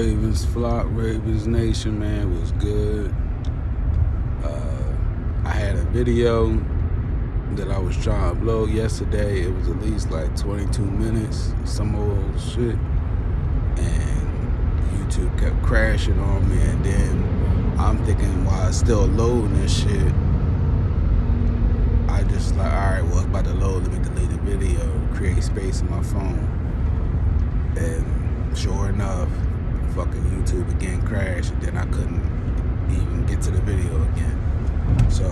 Ravens flock, Ravens nation, man, was good. I had a video that I was trying to upload yesterday. It was at least like 22 minutes, some old shit. And YouTube kept crashing on me. And then I'm thinking, while it's still loading this shit, I just like, alright, well, it's about to load. Let me delete the video, create space in my phone. And sure enough, fucking YouTube again crashed, and then I couldn't even get to the video again. So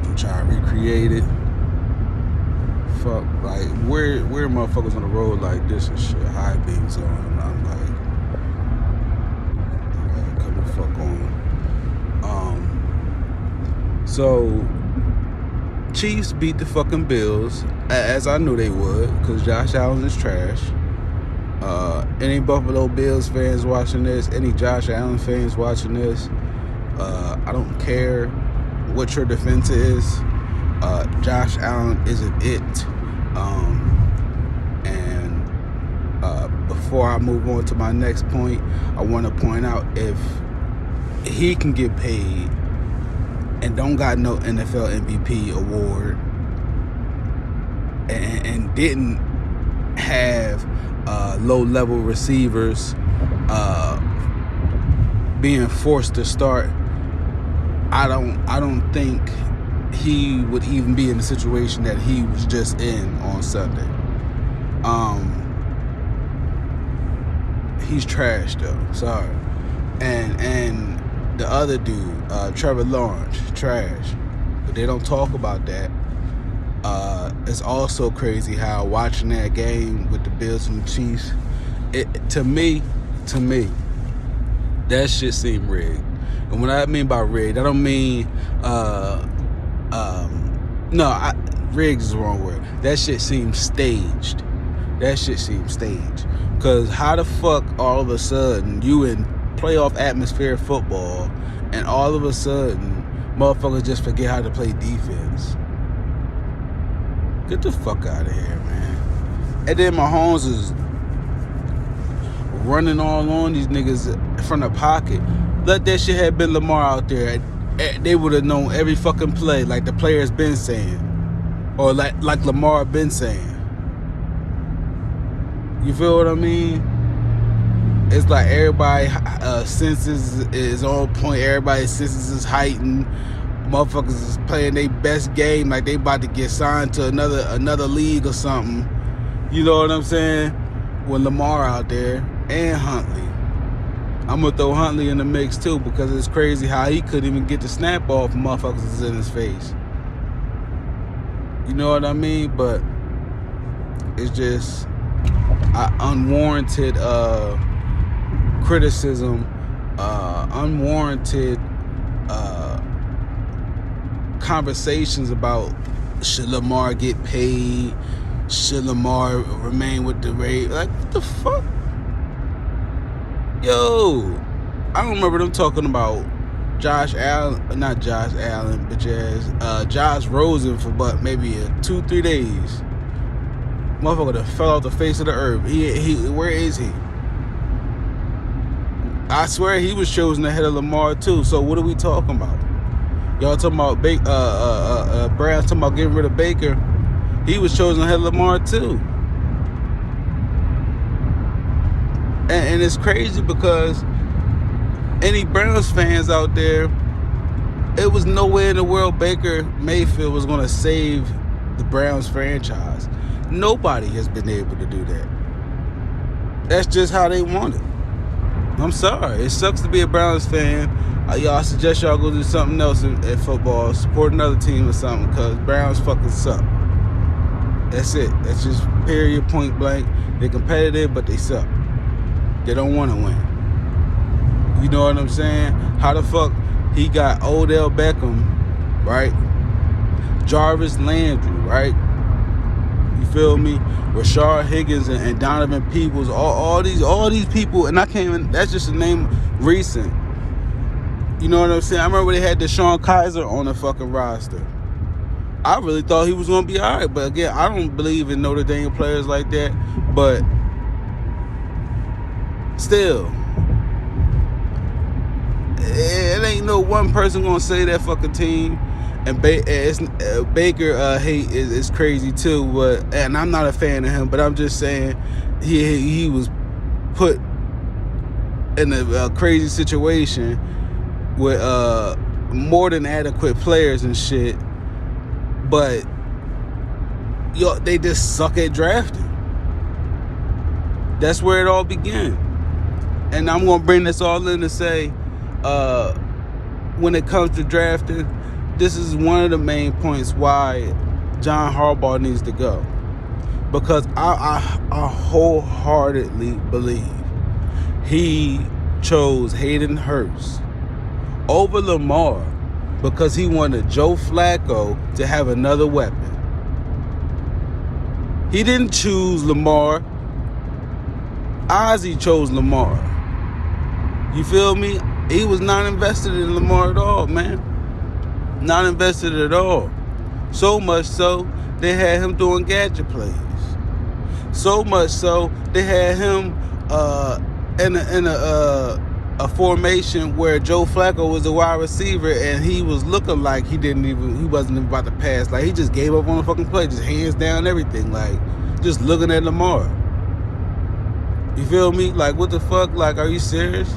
I'm trying to recreate it. Fuck, like where motherfuckers on the road like this and shit, high beams on, and I'm like, come the fuck on. So Chiefs beat the fucking Bills, as I knew they would, because Josh Allen is trash. Any Buffalo Bills fans watching this, any Josh Allen fans watching this, I don't care what your defense is. Josh Allen isn't it. And before I move on to my next point, I want to point out, if he can get paid and don't got no NFL MVP award and didn't have low-level receivers being forced to start, I don't think he would even be in the situation that he was just in on Sunday. He's trash though. Sorry. And the other dude, Trevor Lawrence, trash. But they don't talk about that. It's also crazy how watching that game with the Bills and the Chiefs, to me, that shit seemed rigged. And what I mean by rigged, I don't mean rigged is the wrong word. That shit seems staged. Cause how the fuck all of a sudden you in playoff atmosphere football, and all of a sudden motherfuckers just forget how to play defense? Get the fuck out of here, man. And then Mahomes is running all on these niggas from the pocket. Let that shit have been Lamar out there, they would have known every fucking play, like the players been saying, or like Lamar been saying. You feel what I mean? It's like everybody senses is on point. Everybody's senses is heightened. Motherfuckers is playing their best game like they about to get signed to another league or something. You know what I'm saying? With Lamar out there and Huntley. I'm gonna throw Huntley in the mix too, because it's crazy how he couldn't even get the snap off motherfuckers is in his face. You know what I mean? But it's just unwarranted criticism, unwarranted conversations about, should Lamar get paid? Should Lamar remain with the Ravens? Like, what the fuck? Yo, I don't remember them talking about Josh Rosen for but maybe 2-3 days. Motherfucker that fell off the face of the earth. He where is he? I swear he was chosen ahead of Lamar too. So what are we talking about? Y'all talking about Brad talking about getting rid of Baker. He was chosen ahead of Lamar too. And it's crazy because any Browns fans out there, it was nowhere in the world Baker Mayfield was going to save the Browns franchise. Nobody has been able to do that. That's just how they want it. I'm sorry. It sucks to be a Browns fan. I suggest y'all go do something else in football. Support another team or something, because Browns fucking suck. That's it. That's just period, point blank. They're competitive, but they suck. They don't want to win. You know what I'm saying? How the fuck he got Odell Beckham, right? Jarvis Landry, right? You feel me? Rashard Higgins and Donovan Peoples, all these people, and I can't even, that's just a name recent. You know what I'm saying? I remember they had Deshaun Kaiser on the fucking roster. I really thought he was going to be all right, but again, I don't believe in Notre Dame players like that. But still, it ain't no one person gonna say that fucking team. And Baker hate is crazy too, and I'm not a fan of him, but I'm just saying he was put in a crazy situation with more than adequate players and shit, but they just suck at drafting. That's where it all began. And I'm gonna bring this all in to say, when it comes to drafting, this is one of the main points why John Harbaugh needs to go. Because I wholeheartedly believe he chose Hayden Hurst over Lamar because he wanted Joe Flacco to have another weapon. He didn't choose Lamar. Ozzie chose Lamar. You feel me? He was not invested in Lamar at all, man. Not invested at all. So much so, they had him doing gadget plays. So much so, they had him in a formation where Joe Flacco was a wide receiver and he was looking like he wasn't even about to pass. Like, he just gave up on the fucking play, just hands down everything. Like, just looking at Lamar. You feel me? Like, what the fuck? Like, are you serious?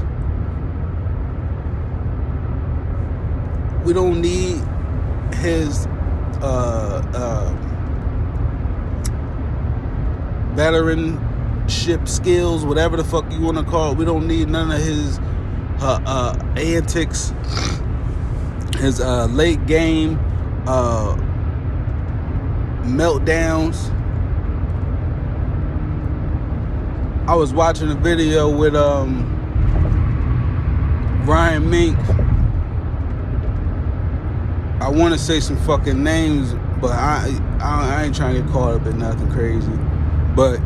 We don't need his veteranship skills, whatever the fuck you want to call it. We don't need none of his antics, his late game meltdowns. I was watching a video with Ryan Mink. I want to say some fucking names, but I ain't trying to get caught up in nothing crazy. But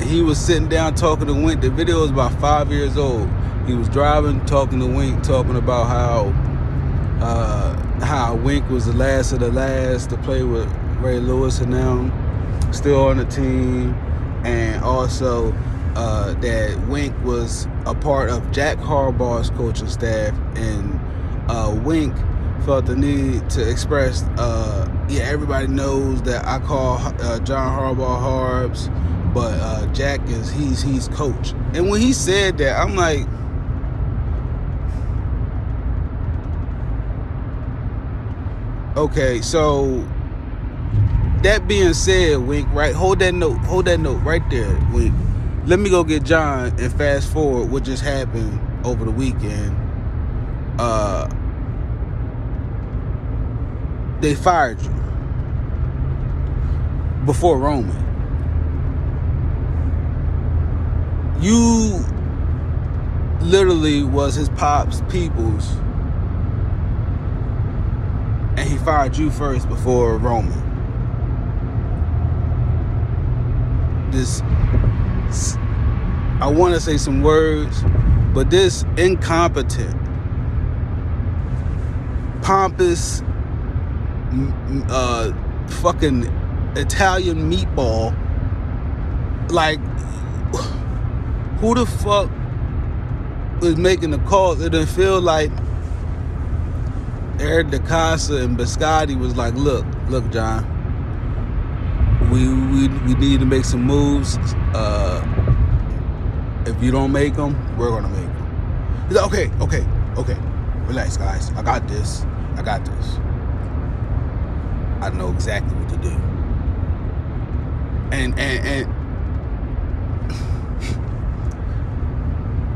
he was sitting down talking to Wink. The video was about 5 years old. He was driving, talking to Wink, talking about how Wink was the last of the last to play with Ray Lewis and them, still on the team, and also that Wink was a part of Jack Harbaugh's coaching staff, and Wink felt the need to express, everybody knows that I call John Harbaugh Harbs, but Jack he's coach. And when he said that, I'm like, okay, so that being said, Wink, right? Hold that note right there, Wink. Let me go get John and fast forward what just happened over the weekend. They fired you before Roman. You literally was his pop's people's, and he fired you first before Roman. I want to say some words, but this incompetent, pompous, fucking Italian meatball, like, who the fuck was making the calls? It didn't feel like Eric DeCosta and Biscotti was like, look, John, we need to make some moves. If you don't make them, we're gonna make them. He's like, okay, relax, guys. I got this. I know exactly what to do. And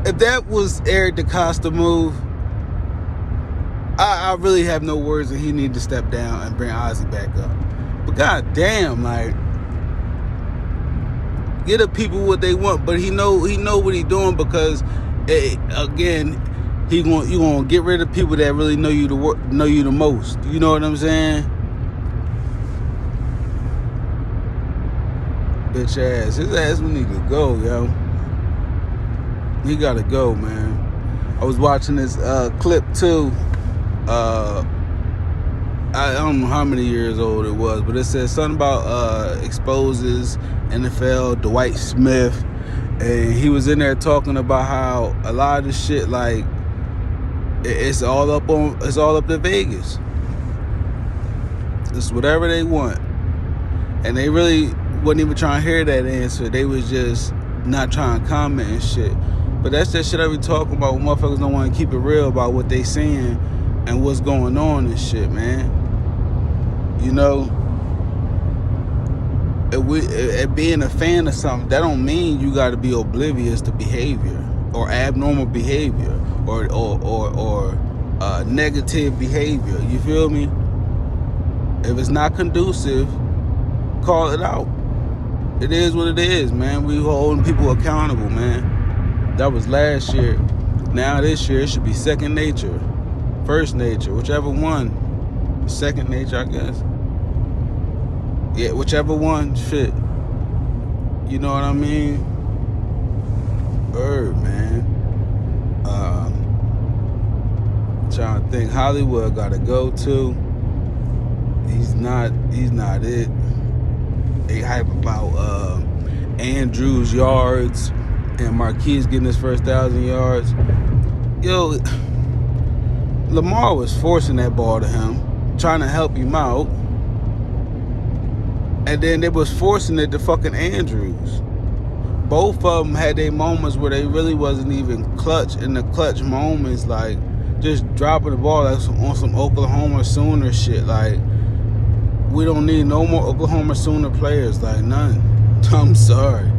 if that was Eric DeCosta move, I really have no words, and he need to step down and bring Ozzie back up. But goddamn, like, get the people what they want, but he know what he doing, because again, you gonna get rid of people that really know you the most. You know what I'm saying? Bitch ass. His ass will need to go, yo. He gotta go, man. I was watching this clip too. I don't know how many years old it was, but it says something about exposes NFL Dwight Smith And he was in there talking about how a lot of the shit, like, it's all up to Vegas. It's whatever they want. And they really wasn't even trying to hear that answer. They was just not trying to comment and shit. But that's that shit I be talking about when motherfuckers don't want to keep it real about what they saying and what's going on and shit, man. You know, if being a fan of something, that don't mean you got to be oblivious to behavior or abnormal behavior or negative behavior. You feel me? If it's not conducive, call it out. It is what it is, man. We holding people accountable, man. That was last year. Now this year, it should be second nature, first nature, whichever one. Second nature, I guess. Yeah, whichever one, shit. You know what I mean? Man. Trying to think. Hollywood got to go to. He's not it. They hype about Andrews yards and Marquise getting his first 1,000 yards. Yo, Lamar was forcing that ball to him, trying to help him out. And then they was forcing it to fucking Andrews. Both of them had their moments where they really wasn't even clutch in the clutch moments, like just dropping the ball like on some Oklahoma Sooner shit. Like, we don't need no more Oklahoma Sooner players, like none. I'm sorry.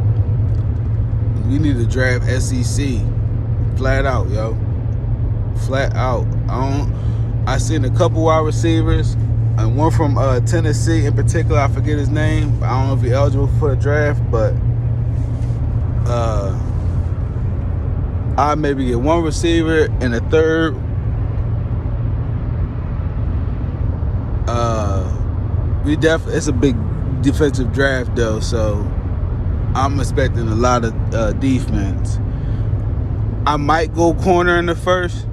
We need to draft SEC. Flat out, yo. Flat out. I seen a couple wide receivers, and one from Tennessee in particular, I forget his name. I don't know if he's eligible for the draft, but I maybe get one receiver and a third. It's a big defensive draft though, so I'm expecting a lot of defense. I might go corner in the first,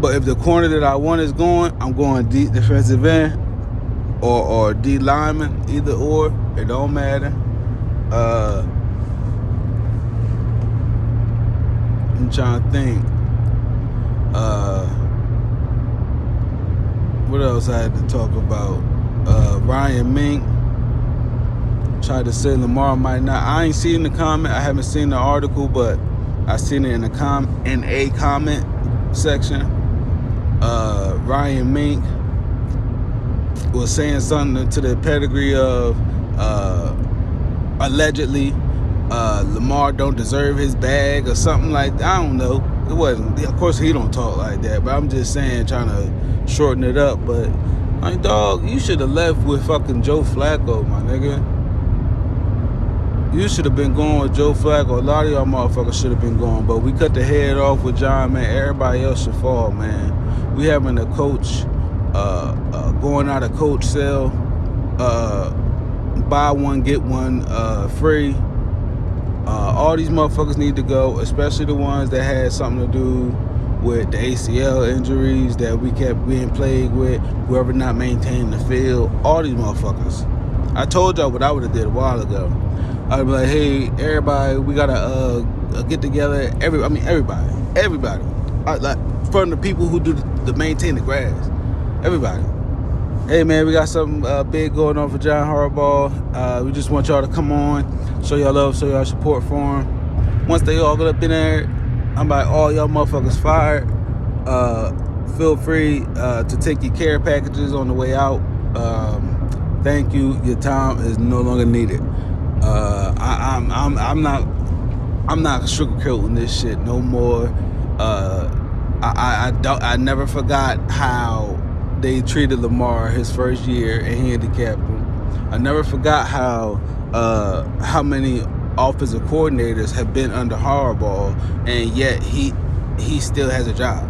but if the corner that I want is going, I'm going deep defensive end or D lineman, either or. It don't matter. I'm trying to think. What else I had to talk about? Ryan Mink tried to say Lamar might not. I ain't seen the comment. I haven't seen the article, but I seen it in a comment section. Ryan Mink was saying something to the pedigree of allegedly Lamar don't deserve his bag or something like that. I don't know. It wasn't. Of course, he don't talk like that, but I'm just saying, trying to shorten it up. But like, dog, you should have left with fucking Joe Flacco, my nigga. You should have been going with Joe Flacco. A lot of y'all motherfuckers should have been going, but we cut the head off with John, man. Everybody else should fall, man. We having a coach going out of coach sale, buy one get one free. All these motherfuckers need to go, especially the ones that had something to do with the ACL injuries that we kept being plagued with, whoever not maintaining the field. All these motherfuckers. I told y'all what I would have did a while ago. I'd be like, hey, everybody, we gotta get together. Everybody. Like, from the people who do the maintain the grass. Everybody. Hey, man, we got something big going on for John Harbaugh. We just want y'all to come on, show y'all love, show y'all support for him. Once they all get up in there, I'm like, all y'all motherfuckers fired. Feel free to take your care packages on the way out. Thank you. Your time is no longer needed. I'm not sugarcoating this shit no more. I never forgot how they treated Lamar his first year and handicapped him. I never forgot how many offensive coordinators have been under Harbaugh, and yet he still has a job.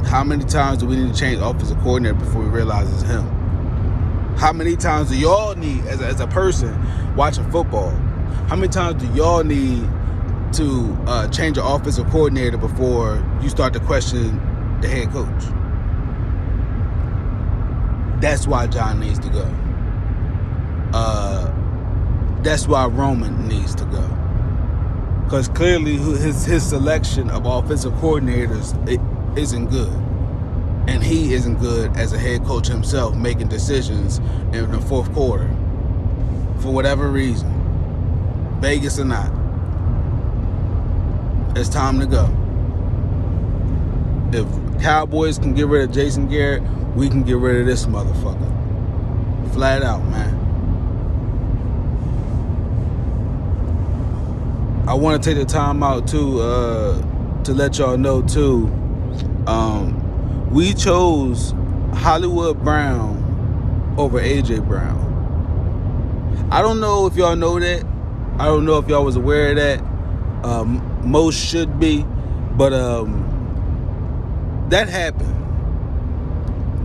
How many times do we need to change offensive coordinator before we realize it's him? How many times do y'all need, as a person watching football, how many times do y'all need to change your offensive coordinator before you start to question the head coach? That's why John needs to go. That's why Roman needs to go. Because clearly his selection of offensive coordinators isn't good. And he isn't good as a head coach himself making decisions in the fourth quarter. For whatever reason. Vegas or not. It's time to go. If Cowboys can get rid of Jason Garrett, we can get rid of this motherfucker. Flat out, man. I want to take the time out too to let y'all know too. We chose Hollywood Brown over AJ Brown. I don't know if y'all know that. I don't know if y'all was aware of that. Most should be, but that happened.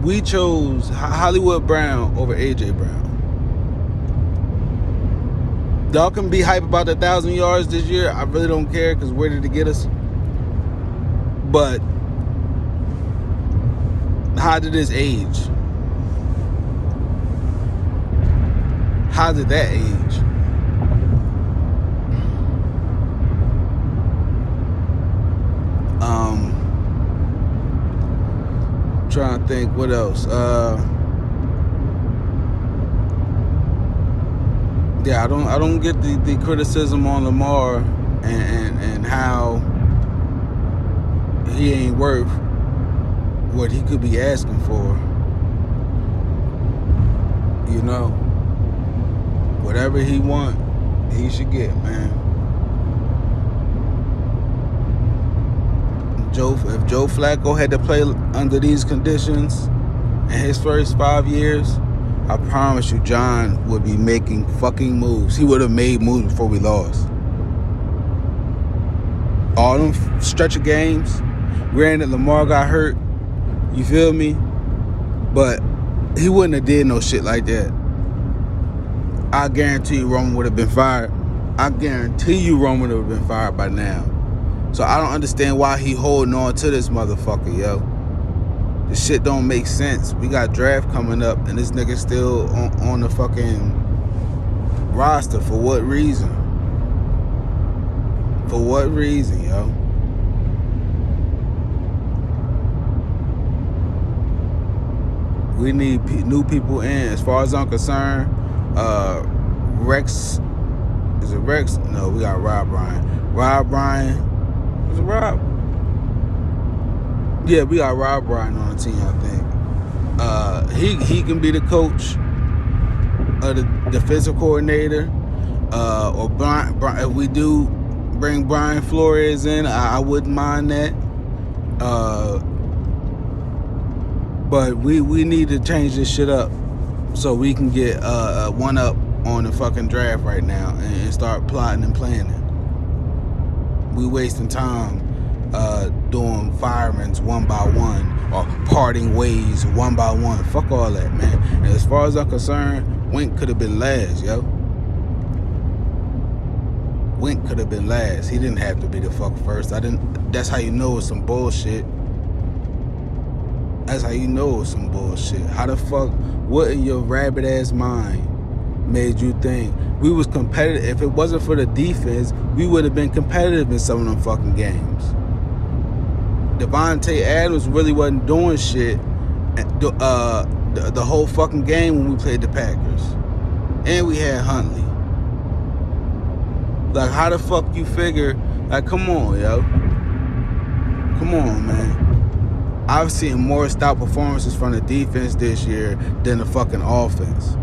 We chose Hollywood Brown over AJ Brown. Y'all can be hype about the 1,000 yards this year. I really don't care, because where did it get us? But how did this age? How did that age? Trying to think what else. Yeah, I don't get the criticism on Lamar and how he ain't worth what he could be asking for. You know, whatever he want, he should get, man. If Joe Flacco had to play under these conditions in his first 5 years, I promise you, John would be making fucking moves. He would have made moves before we lost. All them stretch of games, granted Lamar got hurt, you feel me? But he wouldn't have did no shit like that. I guarantee you Roman would have been fired. I guarantee you Roman would have been fired by now. So I don't understand why he holding on to this motherfucker, yo. This shit don't make sense. We got draft coming up, and this nigga still on the fucking roster. For what reason? For what reason, yo? We need new people in. As far as I'm concerned, Rex. Is it Rex? No, we got Rob Ryan. Rob Ryan. Was it Rob? Yeah, we got Rob Ryan on the team, I think. He can be the coach, the defensive coordinator, or Brian, if we do bring Brian Flores in, I wouldn't mind that. But we need to change this shit up so we can get one up on the fucking draft right now and start plotting and planning. We wasting time doing firements one by one or parting ways one by one. Fuck all that, man. And as far as I'm concerned, Wink could have been last, yo. Wink could have been last. He didn't have to be the fuck first. That's how you know it's some bullshit. That's how you know it's some bullshit. How the fuck, what in your rabbit ass mind made you think we was competitive? If it wasn't for the defense, we would have been competitive in some of them fucking games. Devontae Adams really wasn't doing shit the whole fucking game when we played the Packers. And we had Huntley. Like, how the fuck you figure, like, come on, yo. Come on, man. I've seen more stout performances from the defense this year than the fucking offense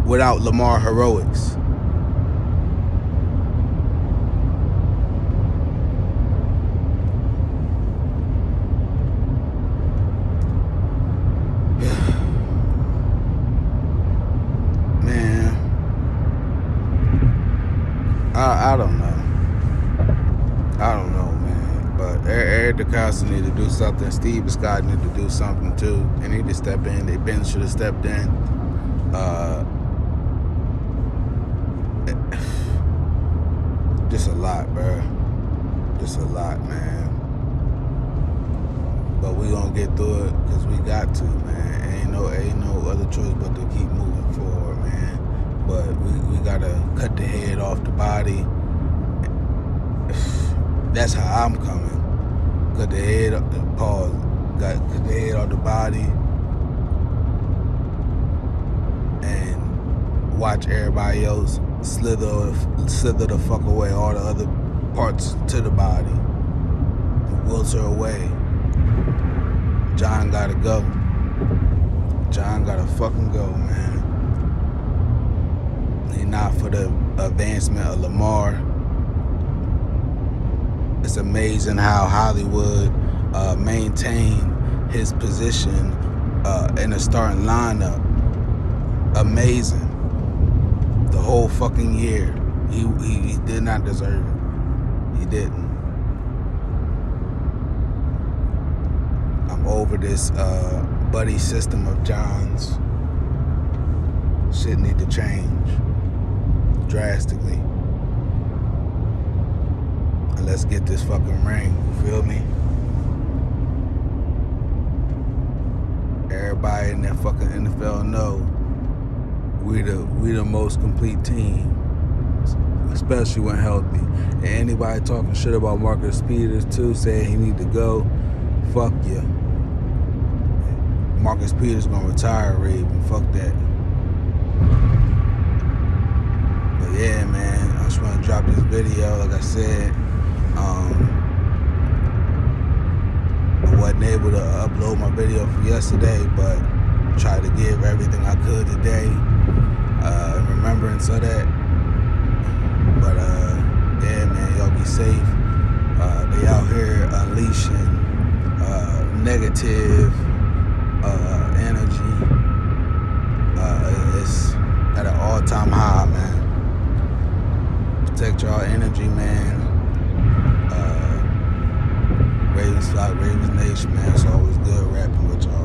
without Lamar heroics. Man, I don't know. I don't know, man. But Eric DeCosta need to do something. Steve Scott need to do something too. They need to step in. They Ben should have stepped in. Just a lot, bro. Just a lot, man. But we gonna get through it because we got to, man. Ain't no other choice but to keep moving forward, man. but we gotta cut the head off the body. That's how I'm coming. Cut the head up. Pause. Got cut the head off the body and watch everybody else slither the fuck away, all the other parts to the body, and wilt her away. John gotta go. John gotta fucking go, man. He not for the advancement of Lamar. It's amazing how Hollywood maintained his position in the starting lineup. Amazing. The whole fucking year. He did not deserve it. He didn't. I'm over this buddy system of John's. Shit need to change drastically. And let's get this fucking ring. You feel me? Everybody in that fucking NFL know we the most complete team, especially when healthy. And anybody talking shit about Marcus Peters too, saying he need to go, fuck you. Marcus Peters gonna retire, Raven. Fuck that. But yeah, man, I just wanna drop this video. Like I said, I wasn't able to upload my video from yesterday, but tried to give everything I could today. Remembrance of that. But yeah, man, y'all be safe. They out here unleashing negative energy. It's at an all-time high, man. Protect y'all energy, man. Ravens Flock, Ravens Nation, man. It's always good rapping with y'all.